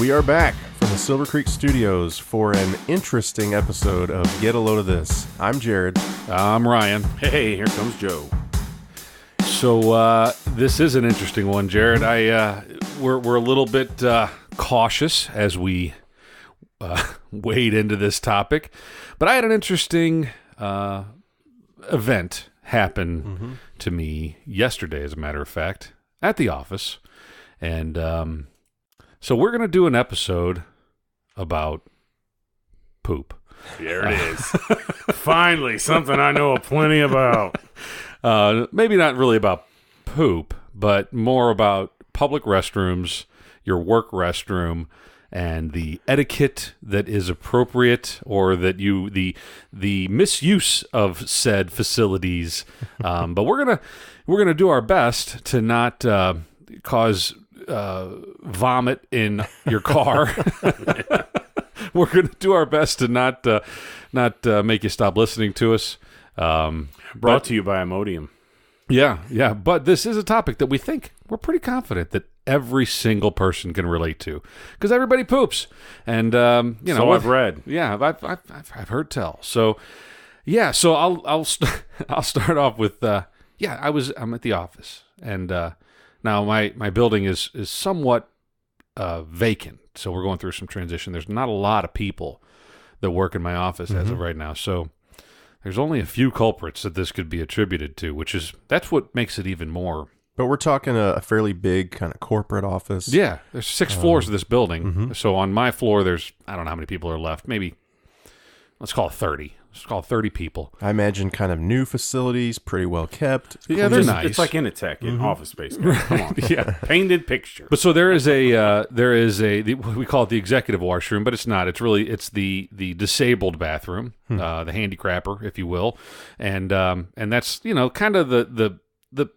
We are back from the Silver Creek Studios for an interesting episode of Get a Load of This. I'm Jared. I'm Ryan. Hey, here comes Joe. So this is an interesting one, Jared. We're a little bit cautious as we wade into this topic, but I had an interesting event happen to me yesterday, as a matter of fact, at the office, and so we're going to do an episode about poop. There it is. Finally, something I know plenty about. Maybe not really about poop, but more about public restrooms, your work restroom, and the etiquette that is appropriate, or that the misuse of said facilities. But we're gonna do our best to not cause vomit in your car. We're gonna do our best to not make you stop listening to us. Brought to you by Imodium. Yeah. But this is a topic that we're pretty confident that every single person can relate to, because everybody poops, and So I've read. Yeah, I've heard tell. So yeah, so I'll start off with I'm at the office, and now my building is somewhat vacant, so we're going through some transition. There's not a lot of people that work in my office as of right now, so there's only a few culprits that this could be attributed to, that's what makes it even more. But we're talking a fairly big kind of corporate office. Yeah, there's 6 floors of this building. So on my floor, I don't know how many people are left. Maybe, let's call it 30. Let's call it 30 people. I imagine kind of new facilities, pretty well kept. Yeah, they're nice. It's like Etiquette in Office Space. Come on. Yeah. Painted picture. But so there is we call it the executive washroom, but it's not. It's the disabled bathroom, the handicrapper, if you will, and that's kind of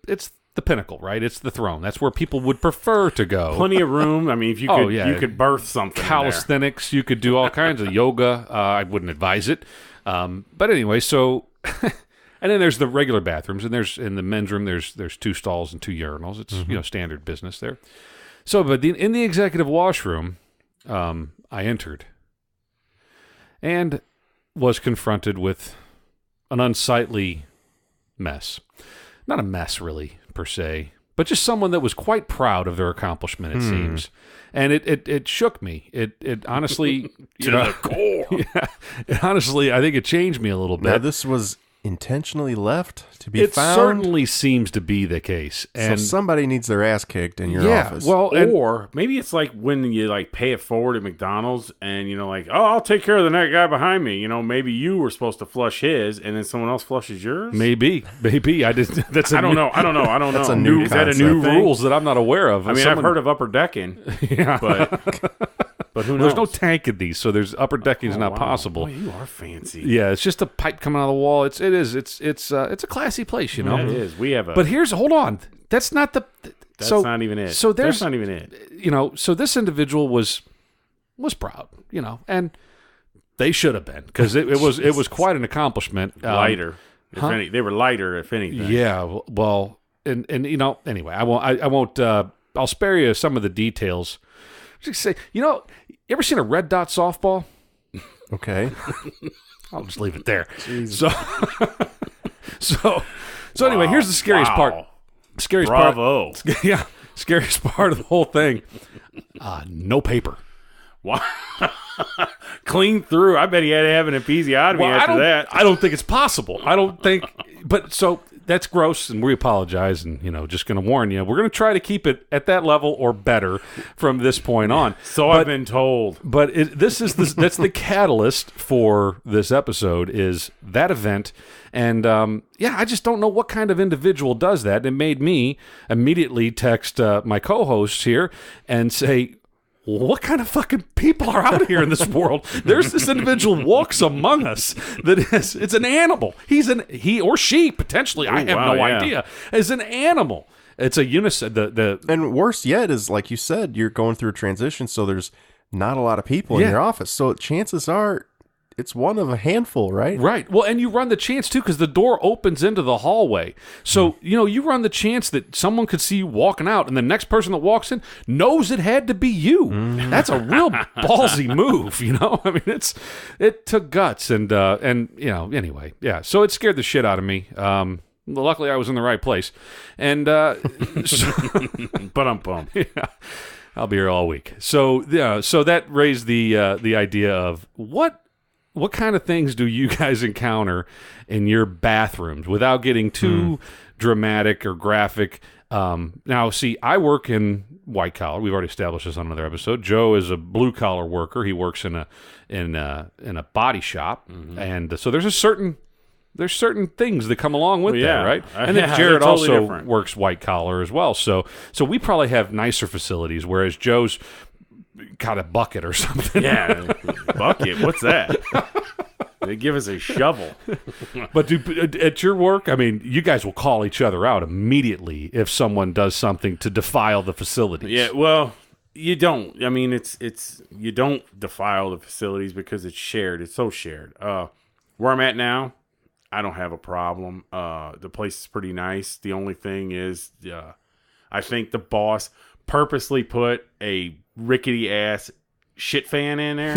it's the pinnacle, right? It's the throne. That's where people would prefer to go. Plenty of room. I mean, if you could, you could birth something. Calisthenics. You could do all kinds of yoga. I wouldn't advise it. But anyway, so and then there's the regular bathrooms, and in the men's room there's 2 stalls and 2 urinals. It's standard business there. So, but in the executive washroom, I entered and was confronted with an unsightly mess. Not a mess, really, per se, but just someone that was quite proud of their accomplishment, it seems. And it shook me. It honestly... to the core. Yeah, honestly, I think it changed me a little bit. Now, this was intentionally left to be found? It certainly seems to be the case. And so somebody needs their ass kicked in your office. Well, or maybe it's like when you pay it forward at McDonald's, and I'll take care of the next guy behind me. Maybe you were supposed to flush his, and then someone else flushes yours. Maybe. I just I don't know. That's a new Is that a new rules that I'm not aware of? I mean, I've heard of upper decking. Yeah, but who knows? There's no tank in these, so there's upper decking is not possible. Boy, you are fancy. Yeah, it's just a pipe coming out of the wall. It's a classy place, Yeah, it is. We have a. But hold on. That's not the. That's not even it. So that's not even it. So this individual was proud, and they should have been, because it was quite an accomplishment. Lighter, they were lighter, if anything. Yeah. Well, and anyway, I won't. I'll spare you some of the details. Just say, you ever seen a red dot softball? Okay. I'll just leave it there. So anyway, here's the scariest part. Scariest Bravo. part. Yeah, scariest part of the whole thing. No paper. Wow. Clean through. I bet he had to have an episiotomy after that. I don't think it's possible. I don't think. But so that's gross, and we apologize. And just going to warn you, we're going to try to keep it at that level or better from this point on. I've been told. But that's the catalyst for this episode, is that event. And I just don't know what kind of individual does that. It made me immediately text my co-hosts here and say, what kind of fucking people are out here in this world? There's this individual walks among us it's an animal. He or she potentially, I have no idea, is an animal. It's a unisex. And worse yet is, like you said, you're going through a transition, so there's not a lot of people in your office. So chances are it's one of a handful, right? Right. Well, and you run the chance, too, because the door opens into the hallway. So, you run the chance that someone could see you walking out, and the next person that walks in knows it had to be you. That's a real ballsy move, I mean, it took guts, and anyway, yeah. So it scared the shit out of me. Luckily, I was in the right place. And, But yeah. I'll be here all week. So yeah, so that raised the idea of what kind of things do you guys encounter in your bathrooms without getting too dramatic or graphic. Now, see, I work in white collar. We've already established this on another episode. Joe is a blue collar worker. He works in a body shop, and so there's certain things that come along with that, right? And then Jared totally also works white collar as well. So we probably have nicer facilities, whereas Joe's got a bucket or something. Yeah, bucket. What's that? They give us a shovel. But at your work, I mean, you guys will call each other out immediately if someone does something to defile the facilities. Yeah, well, you don't. I mean, it's you don't defile the facilities because it's shared. It's so shared. Where I'm at now, I don't have a problem. The place is pretty nice. The only thing is, I think the boss purposely put a rickety ass shit fan in there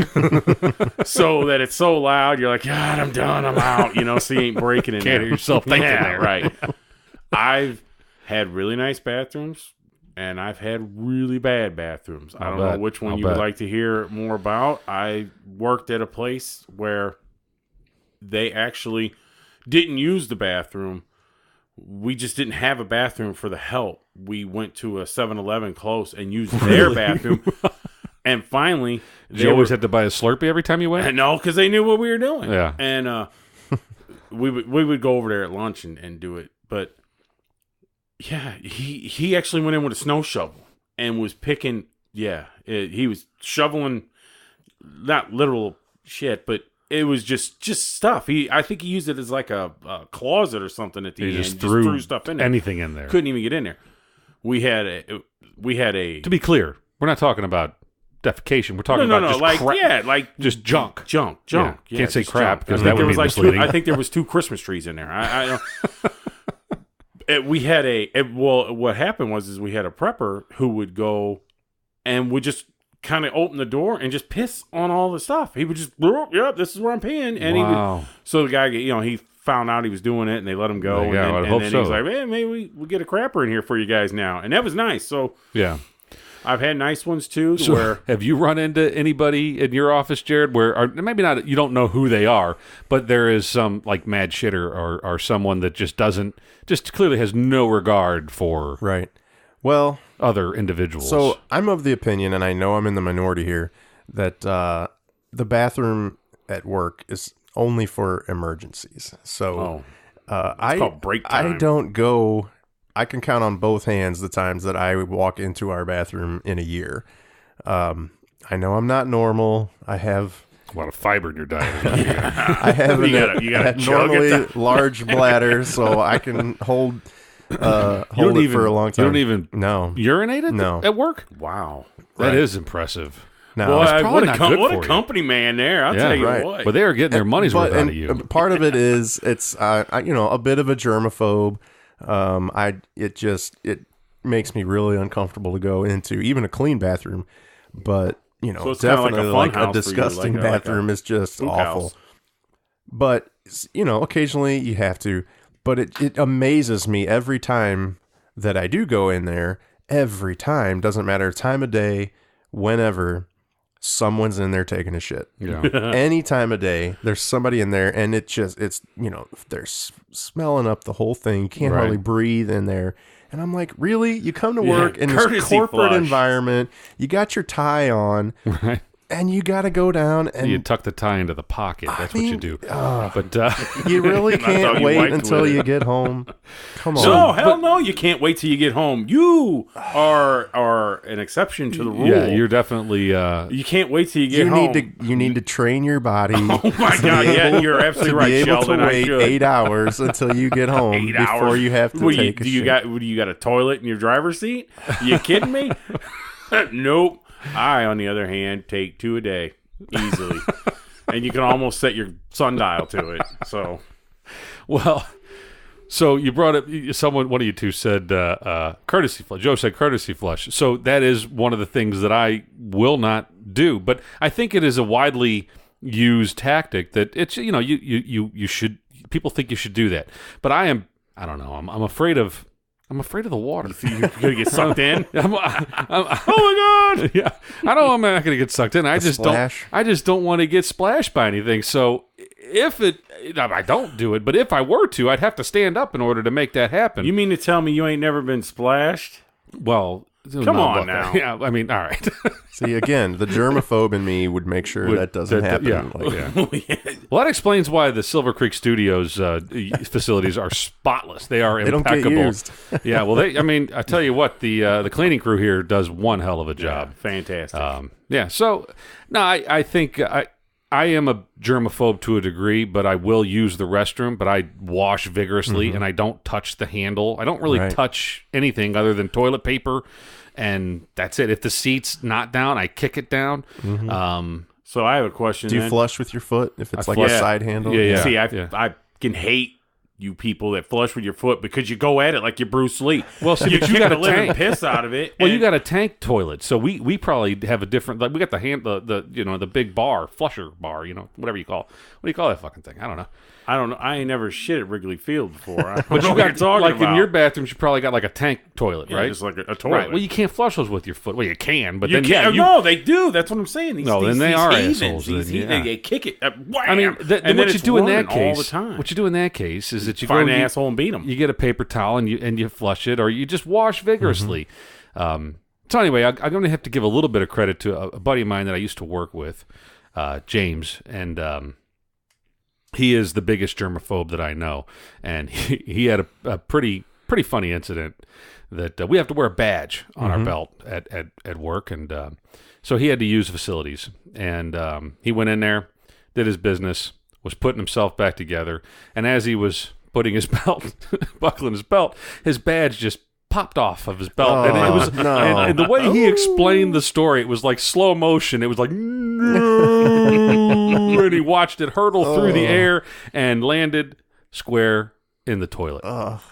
so that it's so loud. You're like, God, I'm done. I'm out. So you ain't breaking in Can't there. hear yourself thinking there. Right. I've had really nice bathrooms, and I've had really bad bathrooms. I don't know which one you would like to hear more about. I worked at a place where they actually didn't use the bathroom. We just didn't have a bathroom for the help. We went to a 7-Eleven close and used their bathroom. And finally, you always had to buy a Slurpee every time you went? No, because they knew what we were doing. Yeah. And we would go over there at lunch and do it. But yeah, he actually went in with a snow shovel and was picking. Yeah, he was shoveling, not literal shit, but it was just stuff. I think he used it as like a closet or something at the end. Just threw stuff in there. Anything in there. Couldn't even get in there. We had a. To be clear, we're not talking about defecation. We're talking about just like crap. like just junk. Yeah. Can't say crap because that that would be misleading. I think there was 2 Christmas trees in there. We had what happened was we had a prepper who would go and would just kind of open the door and just piss on all the stuff. He would just, yep, this is where I'm peeing. And so the guy, he found out he was doing it and they let him go. Yeah, and then he was like, hey, maybe we get a crapper in here for you guys now. And that was nice. So yeah. I've had nice ones too. So where have you run into anybody in your office, Jared, or maybe not, you don't know who they are, but there is some like mad shitter or someone that just clearly has no regard for Right. Well, other individuals. So I'm of the opinion, and I know I'm in the minority here, that the bathroom at work is only for emergencies. So it's called break time. I don't go. I can count on both hands the times that I would walk into our bathroom in a year. I know I'm not normal. I have a lot of fiber in your diet. I have you gotta normally large bladder, so I can hold it for a long time. You don't even no urinate at work? Wow. That is impressive. No, what a company man there. I'll tell you what. But they are getting their money's worth out of you. Part of it is it's a bit of a germaphobe. It makes me really uncomfortable to go into even a clean bathroom, but so it's definitely like a disgusting bathroom is just awful. House. But occasionally you have to. But it amazes me every time that I do go in there. Every time, doesn't matter time of day, whenever, someone's in there taking a shit. Yeah. Any time of day, there's somebody in there, and they're smelling up the whole thing. You can't hardly breathe in there. And I'm like, really? You come to work in this corporate environment, you got your tie on, right? And you got to go down and you tuck the tie into the pocket. That's what you do. But you really can't wait until you get home. Come on. No, hell no, you can't wait till you get home. You are an exception to the rule. Yeah, you're definitely. You can't wait till you get home. You need to train your body. Oh my God! Yeah, you're absolutely right, Sheldon. To be able to wait 8 hours until you get home before you have to take a shit. Do you got a toilet in your driver's seat? You kidding me? Nope. I, on the other hand, take 2 a day easily. and you can almost set your sundial to it. So, Well, so you brought up one of you two said courtesy flush. Joe said courtesy flush. So that is one of the things that I will not do. But I think it is a widely used tactic that it's you should, people think you should do that. But I don't know. I'm afraid of the water. you're gonna get sucked in. Oh my god! Yeah, I'm not going to get sucked in. I just don't want to get splashed by anything. So I don't do it. But if I were to, I'd have to stand up in order to make that happen. You mean to tell me you ain't never been splashed? Well, come on now. Yeah, I mean, all right. See, again, the germaphobe in me would make sure that doesn't happen. Yeah. Well, that explains why the Silver Creek Studios facilities are spotless. They are impeccable. They don't get used. Yeah, well, I tell you what, the cleaning crew here does one hell of a job. Yeah, fantastic. Yeah, so, no, I think I am a germaphobe to a degree, but I will use the restroom, but I wash vigorously, and I don't touch the handle. I don't really touch anything other than toilet paper, and that's it. If the seat's not down, I kick it down. So I have a question. Do you flush with your foot if it's like a side handle? Yeah. See, I can hate you people that flush with your foot because you go at it like you're Bruce Lee. Well, so you got a living piss out of it. Well, you got a tank toilet, so we probably have a different. Like we got the big flusher bar, whatever you call. What do you call that fucking thing? I don't know. I ain't never shit at Wrigley Field before. But you got like in your bathrooms, you probably got like a tank toilet, right? Just like a toilet. Right. Well, you can't flush those with your foot. Well, you can, but no, they do. That's what I'm saying. Then they are assholes. They kick it. Wham! I mean, what you do in that case? All the time. What you do in that case is that you find go an asshole and beat them. You get a paper towel and you flush it, or you just wash vigorously. So anyway, I'm going to have to give a little bit of credit to a buddy of mine that I used to work with, James, and he is the biggest germaphobe that I know, and he had a pretty funny incident that we have to wear a badge on our belt at work, and so he had to use facilities, and he went in there, did his business, was putting himself back together, and as he was putting his belt, buckling his belt, his badge just popped off of his belt, and it was and the way he explained the story, it was like slow motion. It was like, no, and he watched it hurtle through the air and landed square in the toilet.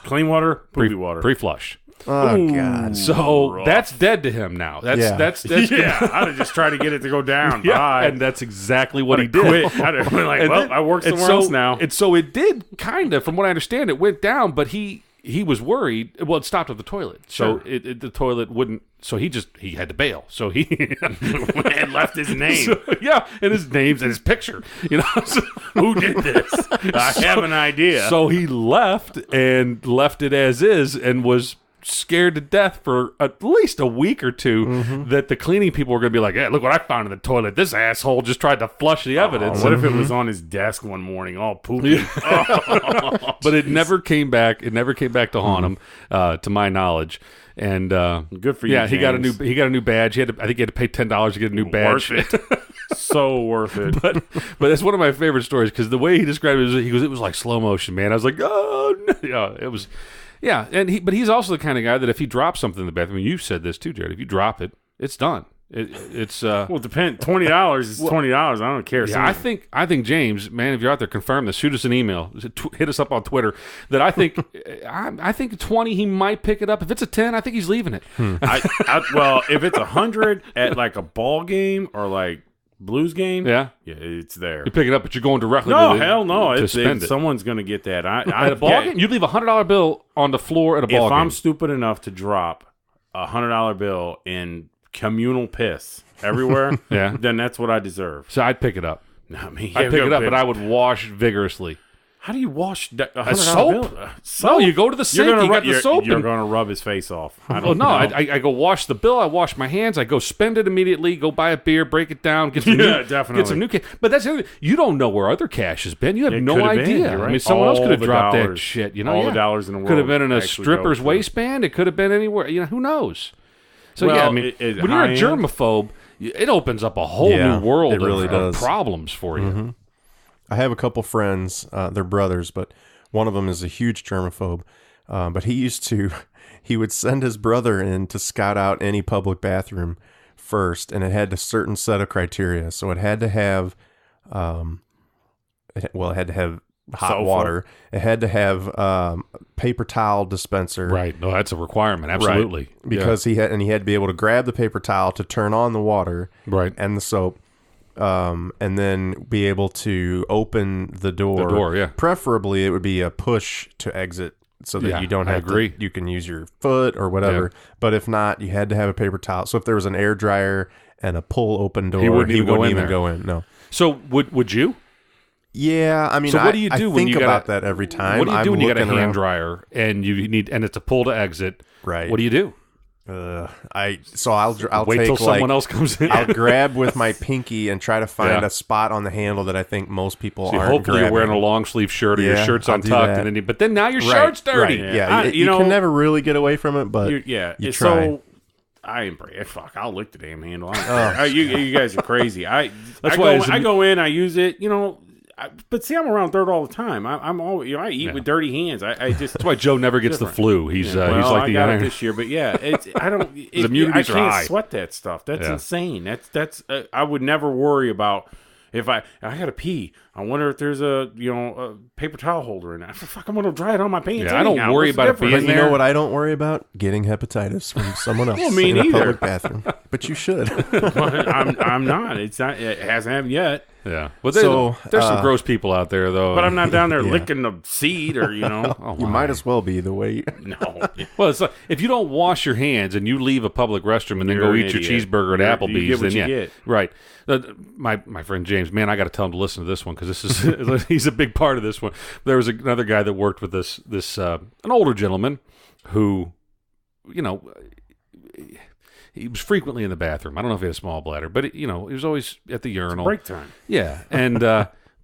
Clean water, poopy water, pre-flush. Oh God! So rough. That's dead to him now. That's yeah. I'd have just tried to get it to go down. And that's exactly what he did. I work somewhere else now. And so it did kind of, from what I understand, it went down, but he was worried. Well, it stopped at the toilet, so the toilet wouldn't. So he had to bail. So he and left his name. And his name's and his picture. So, who did this? I have an idea. So he left it as is, and was scared to death for at least a week or two that the cleaning people were going to be like, "Hey, look what I found in the toilet. This asshole just tried to flush the evidence." What if it was on his desk one morning, all poopy? But it never came back. It never came back to haunt him, to my knowledge. And good for you. Yeah, James. he got a new badge. I think he had to pay $10 to get a new badge. Worth it. So worth it. But it's one of my favorite stories because the way he described it, it was like slow motion, man. I was like, oh no, it was. Yeah, but he's also the kind of guy that if he drops something in the bathroom, you said this too, Jared. If you drop it, it's done. It's well, depend. $20 is $20. I don't care. Yeah, I think James, man, if you're out there, confirm this. Shoot us an email. Hit us up on Twitter. That I think I think 20 he might pick it up. If it's a 10, I think he's leaving it. Well, if it's 100 at like a ball game or like Blues game, yeah, it's there. You pick it up, but you're going directly. Hell no! To spend it. Someone's going to get that. At a ball game, you'd leave $100 bill on the floor at a ball game. If I'm stupid enough to drop $100 bill in communal piss everywhere, then that's what I deserve. So I'd pick it up. Not me. I'd pick it up, but I would wash vigorously. How do you wash a soap? No, you go to the sink. You got the soap. You're going to rub his face off. I go wash the bill. I wash my hands. I go spend it immediately. Go buy a beer, break it down, get some get some new cash. But that's the other thing. You don't know where other cash has been. You have no idea. Right. I mean, someone else could have dropped that shit. All the dollars in the world could have been in a stripper's waistband. It could have been anywhere. Who knows? So when you're a germaphobe, it opens up a whole new world of problems for you. I have a couple friends, they're brothers, but one of them is a huge germaphobe. But he would send his brother in to scout out any public bathroom first, and it had a certain set of criteria. So it had to have it had to have hot Sofa. water. It had to have paper towel dispenser. Right. No, that's a requirement. Absolutely. Right. Because he had to be able to grab the paper towel to turn on the water Right. and the soap, and then be able to open the door. The door, yeah. Preferably, it would be a push to exit so that Yeah, you don't I have agree. to. You can use your foot or whatever. Yeah. But if not, you had to have a paper towel. So if there was an air dryer and a pull open door, He wouldn't even go in even there. go in. No. So would you? Yeah, I mean, So what do you do I when think you got about that every time? What do you do I'm when you got a looking hand around. dryer and it's a pull to exit? Right. What do you do? I'll Wait take till someone else comes in. I'll grab with my pinky and try to find Yeah. a spot on the handle that I think most people See, aren't hopefully grabbing. you're wearing a long sleeve shirt or your Yeah, shirt's I'll do untucked, that. and then but then now your Right, shirt's dirty. Right. Yeah, you know- can never really get away from it, but Yeah, you it's try. so I embrace. Fuck, I'll lick the damn handle. I don't care. You guys are crazy. That's why I go in, I use it. But see, I'm around dirt all the time. I'm always, I eat Yeah. with dirty hands. I just. That's why Joe never gets the Different. flu. He's Well, he's like I the got iron. it this year, but yeah, I don't. His immunities I are can't high. sweat that stuff. That's Yeah. insane. That's. I would never worry about if I gotta pee. I wonder if there's a paper towel holder in it. Fuck, I'm gonna dry it on my pants. Yeah, I don't anyhow. worry What's the about it difference? being But you there. know what I don't worry about? Getting hepatitis from someone else Well, me in a neither. public bathroom. But you should. I'm not. It's not. It hasn't happened yet. Yeah, well, So, there's some gross people out there though. But I'm not down there Yeah. licking the seed or Oh, You my. might as well be the way. no. Well, it's like if you don't wash your hands and you leave a public restroom and then You're go an eat your idiot. cheeseburger at You Applebee's, get what then you yeah, get. right. My friend James, man, I got to tell him to listen to this one because this is he's a big part of this one. There was another guy that worked with this an older gentleman who, he was frequently in the bathroom. I don't know if he had a small bladder, but he was always at the urinal. Break time. Yeah, and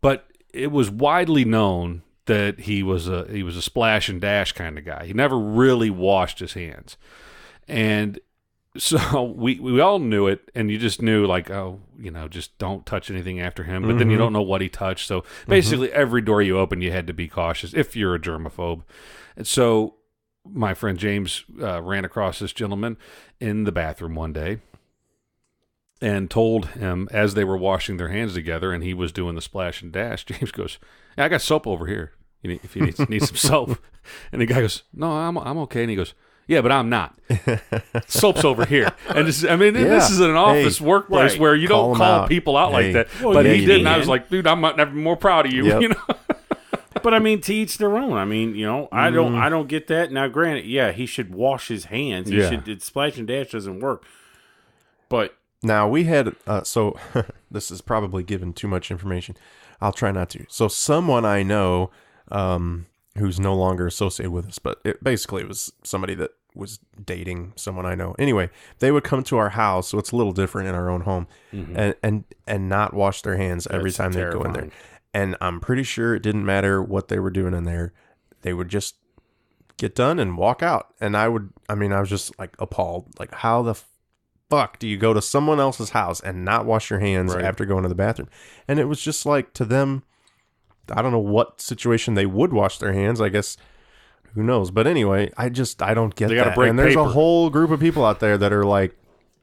but it was widely known that he was a splash and dash kind of guy. He never really washed his hands, and so we all knew it, and you just knew like, just don't touch anything after him. But then you don't know what he touched. So basically, every door you open, you had to be cautious if you're a germaphobe. And so my friend James ran across this gentleman in the bathroom one day and told him as they were washing their hands together and he was doing the splash and dash, James goes, "I got soap over here if you need some soap." And the guy goes, "No, I'm okay." And he goes, "Yeah, but I'm not. Soap's over here." And this is an office workplace right. where you Call don't 'em call out. people out like Hey. that. Well, But yeah, he you did, and I can. was like, "Dude, I'm never more proud of you." Yep. But I mean, to each their own. I mean, I don't get that. Now, granted, yeah, he should wash his hands. He Yeah. should. Splash and dash doesn't work. But Now, we had, so this is probably given too much information. I'll try not to. So someone I know who's no longer associated with us, but it was somebody that was dating someone I know. Anyway, they would come to our house, so it's a little different in our own home, and not wash their hands every That's time they go in there. terrifying. And I'm pretty sure it didn't matter what they were doing in there. They would just get done and walk out. And I was just like appalled. Like, how the fuck do you go to someone else's house and not wash your hands Right. after going to the bathroom? And it was just like, to them, I don't know what situation they would wash their hands. I guess, who knows? But anyway, I don't get They gotta that. break And there's paper. a whole group of people out there that are like,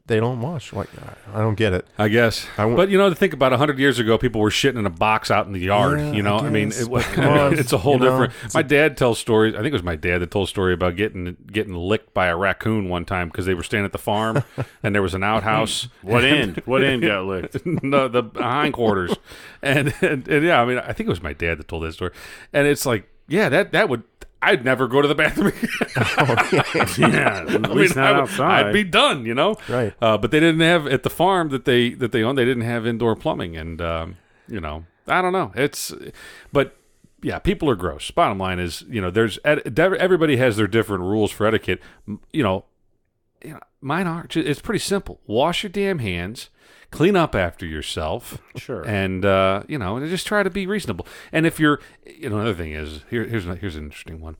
they don't wash. Like, I don't get it. I guess. But to think about 100 years ago, people were shitting in a box out in the yard. Yeah, I guess. It was, Come on, it's a whole different. it's My dad tells stories. I think it was my dad that told a story about getting licked by a raccoon one time because they were staying at the farm and there was an outhouse. what end? What end got licked? No, the hindquarters, and yeah, I think it was my dad that told that story, and it's like, yeah, that would. I'd never go to the bathroom again. Yeah, at least not outside. I'd be done, Right. But they didn't have at the farm that they owned. They didn't have indoor plumbing, and I don't know. But yeah, people are gross. Bottom line is, there's everybody has their different rules for etiquette. Mine are. It's pretty simple. Wash your damn hands. Clean up after yourself. Sure. And just try to be reasonable. And if you're, another thing is here's an interesting one.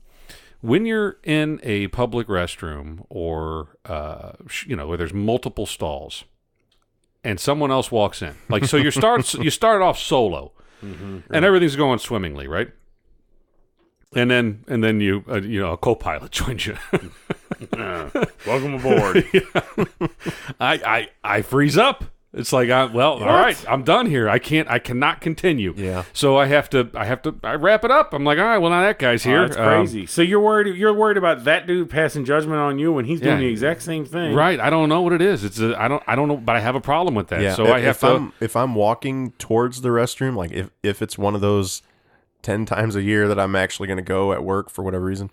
When you're in a public restroom or where there's multiple stalls, and someone else walks in, like so you start off solo, and everything's going swimmingly, right? And then you a co-pilot joins you. Welcome aboard. I freeze up. It's like, all right, I'm done here. I cannot continue. Yeah. So I wrap it up. I'm like, all right, well, now that guy's here. That's crazy. So you're worried about that dude passing judgment on you when he's doing the exact same thing. Right. I don't know what it is. I don't know, but I have a problem with that. Yeah. So if I'm walking towards the restroom, like if it's one of those 10 times a year that I'm actually going to go at work for whatever reason,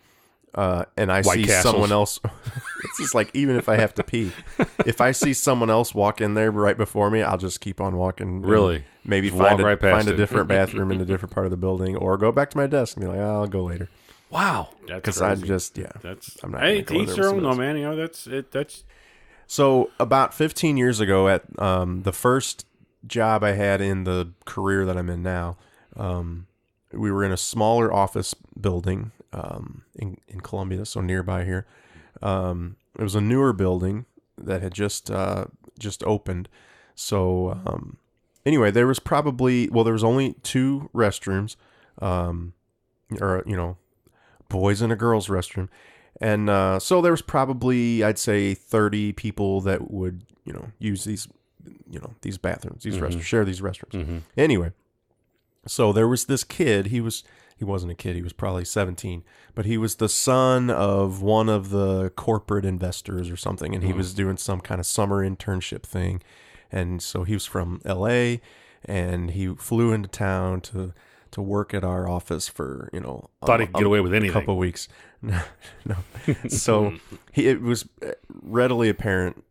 and I see someone else, it's just like, even if I have to pee, if I see someone else walk in there right before me, I'll just keep on walking. Really? Maybe Just walk right past find a it. different bathroom in a different part of the building, or go back to my desk and be like, I'll go later. Wow. Because I'm just, I'm not. Hey, gonna go in teach there their with own, though, someone else. man. You know, that's it. That's So about 15 years ago, at the first job I had in the career that I'm in now, we were in a smaller office building in Columbia, so nearby here. It was a newer building that had just opened. So anyway, there was only 2 restrooms, or boys and a girls restroom. And so there was probably, I'd say, 30 people that would, use these bathrooms, these restrooms, share these restrooms. Mm-hmm. Anyway, so there was this kid. He wasn't a kid. He was probably 17, but he was the son of one of the corporate investors or something, and he was doing some kind of summer internship thing. And so he was from LA, and he flew into town to work at our office for, Thought he could get away with anything. A couple of weeks. No. So it was readily apparent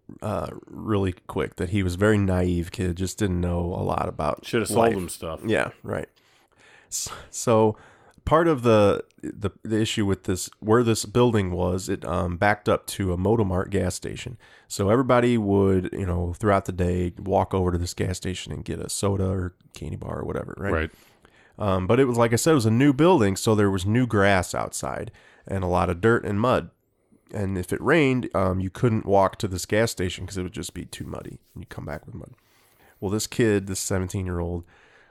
really quick that he was a very naive kid, just didn't know a lot about should have life. sold him stuff. Yeah, right. So part of the issue with this, where this building was, it backed up to a Motomart gas station. So everybody would, throughout the day, walk over to this gas station and get a soda or candy bar or whatever, right? Right. But it was, like I said, it was a new building, so there was new grass outside and a lot of dirt and mud. And if it rained, you couldn't walk to this gas station because it would just be too muddy, and you come back with mud. Well, this kid, this 17-year-old,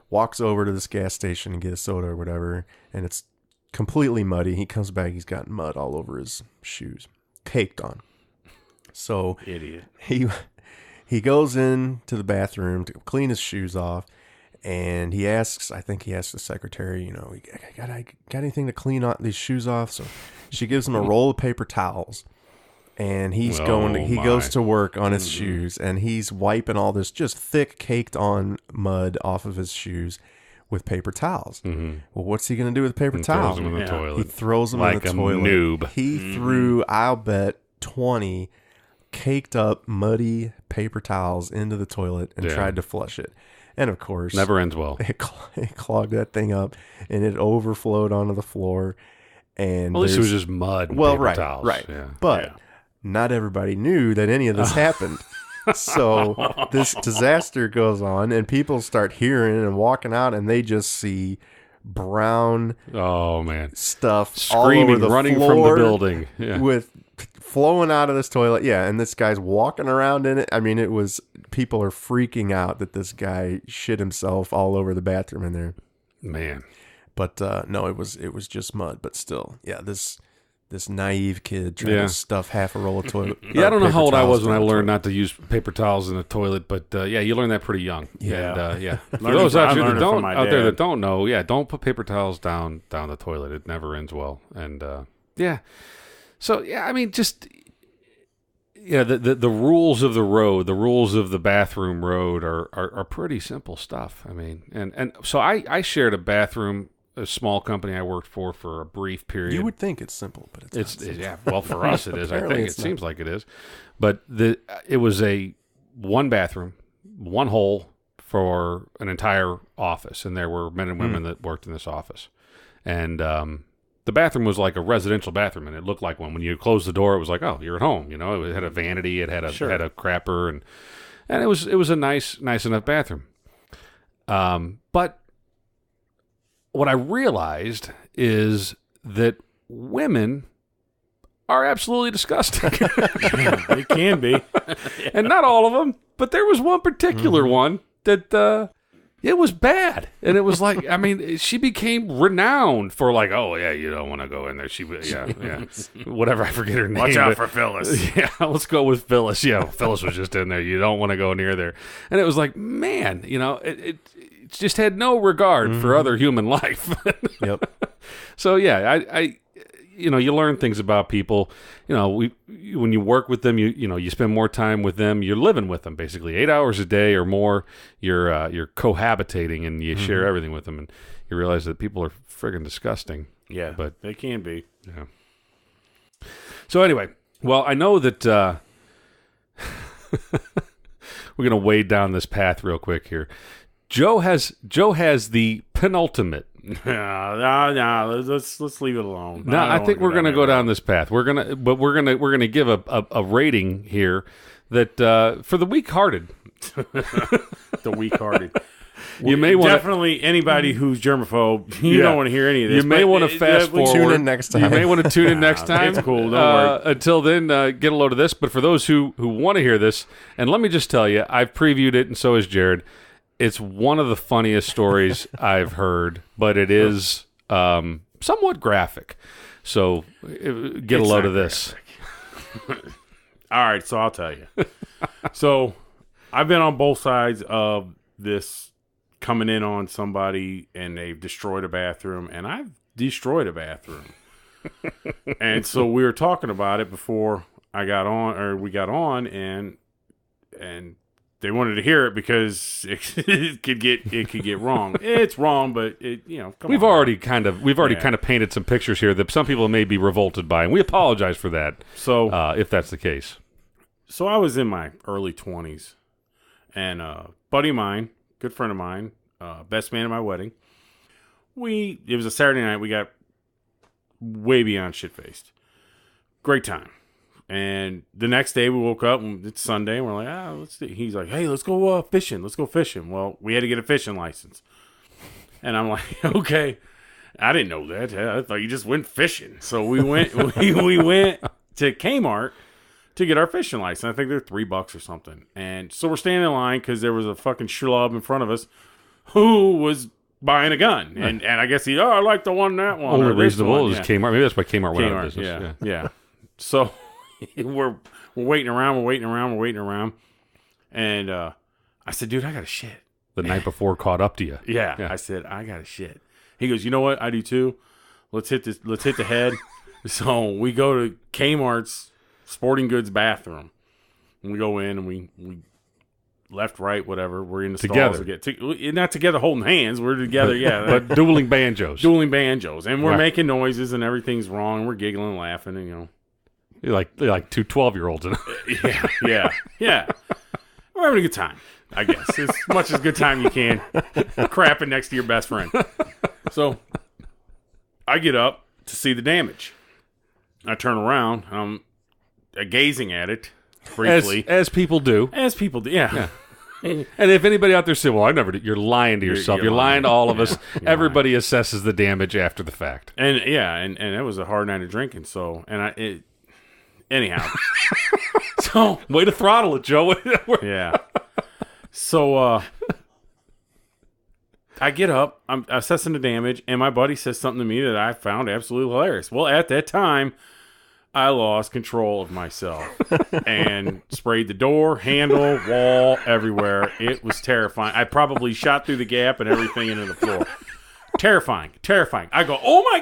walks over to this gas station and get a soda or whatever, and it's completely muddy. He comes back, he's got mud all over his shoes, caked on. So Idiot. he goes in to the bathroom to clean his shoes off, and I think he asks the secretary, got anything to clean these shoes off? So she gives him a roll of paper towels, and he goes to work on his shoes, and he's wiping all this just thick caked on mud off of his shoes with paper towels. Mm-hmm. Well, what's he going to do with paper towels? Throws them in the toilet. He throws them like in the toilet. Like a noob. He threw, I'll bet, 20 caked up muddy paper towels into the toilet and tried to flush it. And of course, never ends well. It clogged that thing up, and it overflowed onto the floor. And at least it was just mud and paper towels. Right. Yeah. But not everybody knew that any of this happened. So this disaster goes on, and people start hearing and walking out, and they just see brown stuff screaming, all over the running floor from the building with flowing out of this toilet. Yeah, and this guy's walking around in it. I mean, people are freaking out that this guy shit himself all over the bathroom in there. Man. But no, it was just mud. But still, this naive kid trying to stuff half a roll of toilet. Yeah, I don't know how old I was when I learned not to use paper towels in the toilet, but you learn that pretty young. Yeah, and, For those out there that don't know, don't put paper towels down the toilet. It never ends well. And so I mean, just the rules of the road, the rules of the bathroom road are pretty simple stuff. I mean, and so I shared a bathroom. A small company I worked for a brief period. You would think it's simple, but it's not simple. Yeah. Well, for us it is. I think it seems like it is, but it was a one bathroom, one hole for an entire office, and there were men and women that worked in this office, and the bathroom was like a residential bathroom, and it looked like one. When you closed the door, it was like, oh, you're at home. It had a vanity, it had a crapper, and it was a nice enough bathroom, but. What I realized is that women are absolutely disgusting. They can be. And not all of them, but there was one particular one that It was bad. And it was like, I mean, she became renowned for like, oh, yeah, you don't want to go in there. Yeah. Whatever, I forget her name. Watch out for Phyllis. Yeah, let's go with Phyllis. Yeah, Phyllis was just in there. You don't want to go near there. And it was like, man, it just had no regard for other human life. Yep. So, yeah, I you learn things about people. When you work with them, you spend more time with them. You're living with them basically 8 hours a day or more. You're cohabitating and you share everything with them, and you realize that people are friggin' disgusting. Yeah, but they can be. Yeah. So anyway, well, I know that we're gonna wade down this path real quick here. Joe has the penultimate. No. Let's leave it alone. No, I think we're going to go down this path. We're gonna give a rating here that for the weak-hearted. The weak-hearted. You may want definitely anybody who's germaphobe. You don't want to hear any of this. You may want to fast forward. Tune in next time. You may want to tune in next time. It's cool. Don't worry. Until then, get a load of this. But for those who want to hear this, and let me just tell you, I've previewed it, and so has Jared. It's one of the funniest stories I've heard, but it is somewhat graphic. So get a load of this. All right, so I'll tell you. So I've been on both sides of this, coming in on somebody and they've destroyed a bathroom, and I've destroyed a bathroom. And so we were talking about it before we got on, and they wanted to hear it because it could get wrong. It's wrong, but we've already kind of painted some pictures here that some people may be revolted by, and we apologize for that. So if that's the case. So I was in my early 20s, and a buddy of mine, good friend of mine, best man at my wedding. It was a Saturday night. We got way beyond shit-faced. Great time. And the next day we woke up and it's Sunday and we're like, he's like, hey, let's go fishing. Let's go fishing. Well, we had to get a fishing license. And I'm like, okay. I didn't know that. I thought you just went fishing. So we went we went to Kmart to get our fishing license. I think they're $3 or something. And so we're standing in line because there was a fucking schlub in front of us who was buying a gun. And I guess I like the one, that one. Only reasonable is Kmart. Maybe that's why Kmart went out of business. Yeah. So we're waiting around. And I said, dude, I got to shit. The night before caught up to you. Yeah. I said, I got to shit. He goes, you know what? I do too. Let's hit the head. So we go to Kmart's sporting goods bathroom. And we go in and we left, right, whatever. We're in the together. Stalls. Not together holding hands. We're together, yeah. But dueling banjos. And we're making noises and everything's wrong. And we're giggling and laughing and, You're like two 12-year-olds. Yeah. We're having a good time, I guess. As much as good time you can. Crapping next to your best friend. So I get up to see the damage. I turn around. I'm gazing at it briefly. As people do. Yeah. And if anybody out there said, well, I never did, you're lying to yourself. You're lying to all of us. Everybody assesses the damage after the fact. And it was a hard night of drinking. So, anyhow. So, way to throttle it, Joe. Yeah. So, I get up, I'm assessing the damage, and my buddy says something to me that I found absolutely hilarious. Well, at that time, I lost control of myself and sprayed the door, handle, wall, everywhere. It was terrifying. I probably shot through the gap and everything into the floor. Terrifying. I go, oh my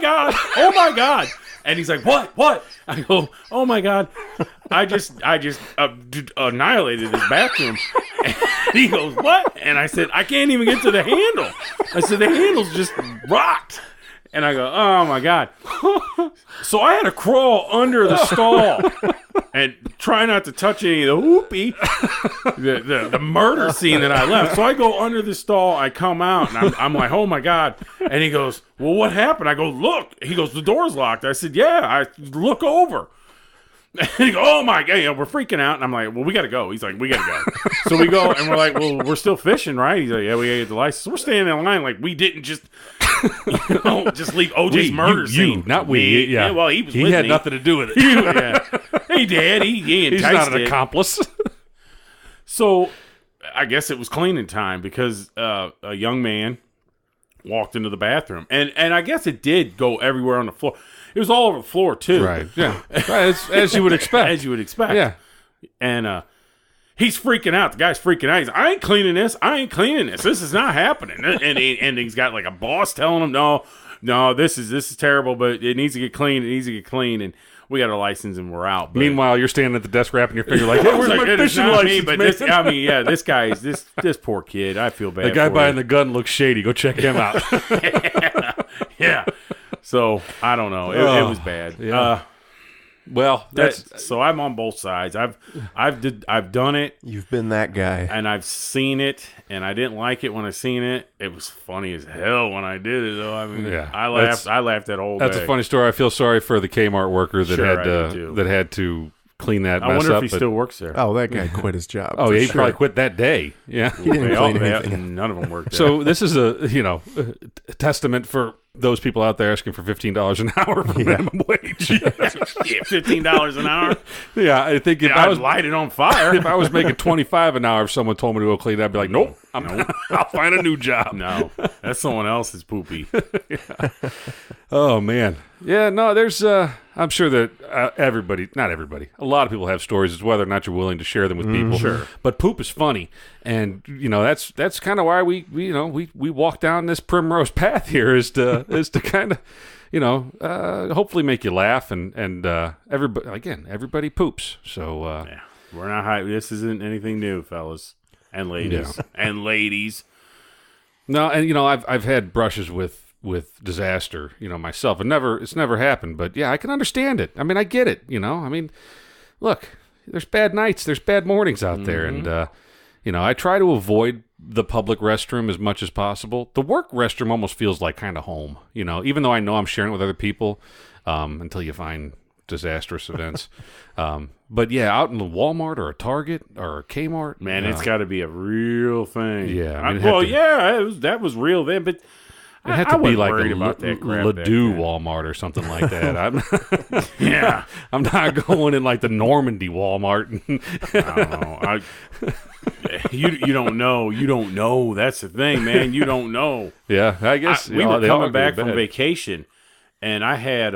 God. And he's like, what? I go, oh my God. I just annihilated this bathroom. And he goes, what? And I said, I can't even get to the handle. I said, the handle's just rocked. And I go, oh my God. So I had to crawl under the stall and try not to touch any of the whoopee, the murder scene that I left. So I go under the stall, I come out, and I'm like, oh my God. And he goes, well, what happened? I go, look. He goes, the door's locked. I said, yeah, I look over. And he goes, oh my God, we're freaking out. And I'm like, well, we got to go. He's like, we got to go. So we go, and we're like, well, we're still fishing, right? He's like, yeah, we got to get the license. So we're standing in line like we didn't just leave OJ's murder scene. Not we. Yeah. Well, he was with had me. nothing to do with it. Yeah. He did. He He's enticed not an accomplice. So I guess it was cleaning time because a young man walked into the bathroom, and I guess it did go everywhere on the floor. It was all over the floor too. Right. Yeah. Right. As you would expect. As you would expect. Yeah. And he's freaking out. The guy's freaking out. He's like, I ain't cleaning this. I ain't cleaning this. This is not happening. And he's got like a boss telling him, no, this is terrible, but it needs to get clean. It needs to get clean. And we got our license and we're out. But Meanwhile, you're standing at the desk wrapping your finger like, hey, where's my fishing license, but man? this guy's this poor kid. I feel bad. The guy for buying him. the gun looks shady. Go check him out. Yeah. So I don't know. It was bad. Yeah. Well, so I'm on both sides. I've done it. You've been that guy. And I've seen it, and I didn't like it when I seen it. It was funny as hell when I did it, though. I mean, Yeah, I laughed that whole that's day. a funny story. I feel sorry for the Kmart worker that Sure, had to clean that I mess wonder up. if he still works there. Oh, that guy quit his job. Oh, for yeah, he sure. probably quit that day. Yeah. He didn't clean anything. None of them worked there. So this is a testament for those people out there asking for $15 an hour for minimum wage. yeah, $15 an hour. Yeah, I think if I I'd was light it on fire. if I was making $25 an hour, if someone told me to go clean, I'd be like, nope, I'll find a new job. No, that's someone else's poopy. Oh man, yeah. No, there's. I'm sure that not everybody, a lot of people have stories. It's whether or not you're willing to share them with people. Sure. But poop is funny, and that's kind of why we walk down this primrose path here is to kind of hopefully make you laugh and everybody poops. So Yeah, we're not high. This isn't anything new, fellas and ladies and ladies. no, and I've had brushes with disaster, myself. It's never happened, but yeah, I can understand it. I mean, I get it. I mean, look, there's bad nights, there's bad mornings out there, and I try to avoid the public restroom as much as possible. The work restroom almost feels like kind of home, even though I know I'm sharing it with other people, until you find disastrous events. But yeah, out in the Walmart or a Target or a Kmart, Man, it's got to be a real thing. Yeah, that was real then, but it had to be wasn't like worried a about that crap back Ladue then. Walmart or something like that. Yeah. I'm not going in like the Normandy Walmart. I don't know. You don't know. You don't know. That's the thing, man. You don't know. Yeah, I guess We were they all coming go back to from bed. vacation, and I had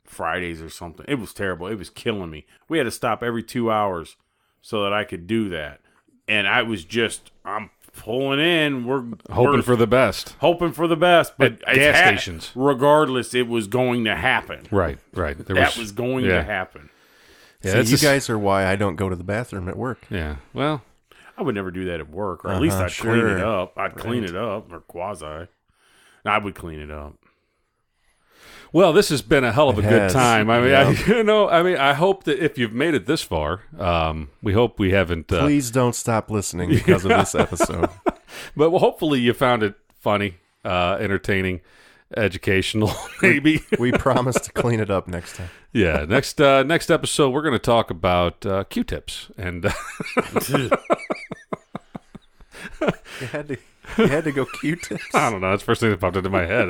Fridays or something. It was terrible. It was killing me. We had to stop every 2 hours so that I could do that, and I'm pulling in. We're hoping for the best. hoping for the best, but At gas stations. Regardless, it was going to happen. Right. That was going to happen. Yeah, See, you guys are why I don't go to the bathroom at work. Yeah. Well, I would never do that at work, or at least I'd clean sure. it up. I'd clean it up, or quasi. I would clean it up. Well, this has been a hell of a It good has. time. I mean, Yeah. I hope that if you've made it this far, we hope we haven't. Please don't stop listening because of this episode. But hopefully you found it funny, entertaining, educational, maybe. We promise to clean it up next time. Yeah. Next episode, we're going to talk about Q-tips and. You had to go Q-tips. I don't know. That's the first thing that popped into my head.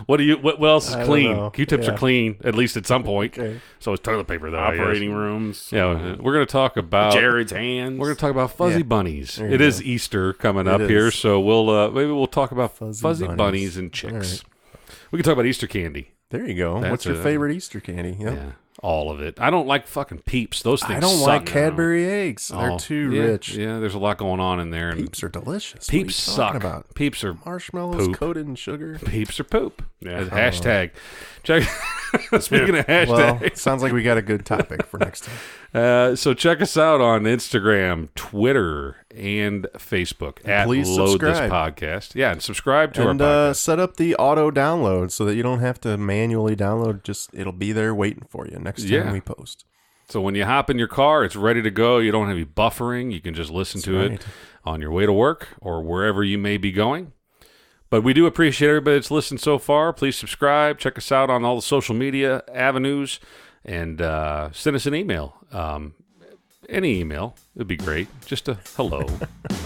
What else is I don't clean? know. Q-tips Yeah. are clean, at least at some point. Okay. So it's toilet paper, though. I guess. Operating rooms. Yeah, we're going to talk about Jared's hands. We're going to talk about fuzzy Yeah. bunnies. There you It is go. Easter coming It up here, is. so maybe we'll talk about fuzzy bunnies. bunnies and chicks. We can talk about Easter candy. There you go. That's What's your a- favorite Easter candy? Yep. Yeah, all of it. I don't like fucking Peeps. Those things I don't suck. like Cadbury eggs. Oh, They're too yeah, rich. Yeah, there's a lot going on in there. And Peeps are delicious. Peeps what are you talking suck. about? Peeps are Marshmallows poop. coated in sugar. Peeps are poop. Yeah. Hashtag. Check. Speaking of hashtags. Well, sounds like we got a good topic for next time. So check us out on Instagram, Twitter, and Facebook at Please Load This subscribe. Podcast. Yeah, and subscribe to And our podcast. set up the auto download so that you don't have to manually download. Just it'll be there waiting for you next time Yeah. we post. So when you hop in your car, it's ready to go. You don't have any buffering. You can just listen to it right. on your way to work or wherever you may be going. But we do appreciate everybody that's listened so far. Please subscribe. Check us out on all the social media avenues. And send us an email. Any email would be great. Just a hello.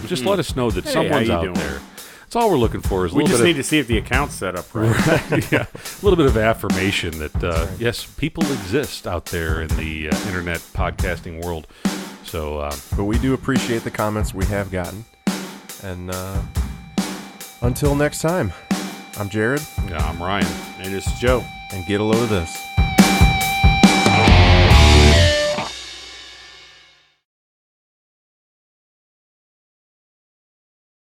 Just let us know that Hey, someone's how you out doing? there. That's all we're looking for is a We little just bit need to see if the account's set up right. yeah, a little bit of affirmation that yes, people exist out there in the internet podcasting world. So, But we do appreciate the comments we have gotten. And until next time, I'm Jared. yeah, I'm Ryan. And it's Joe. And get a load of this.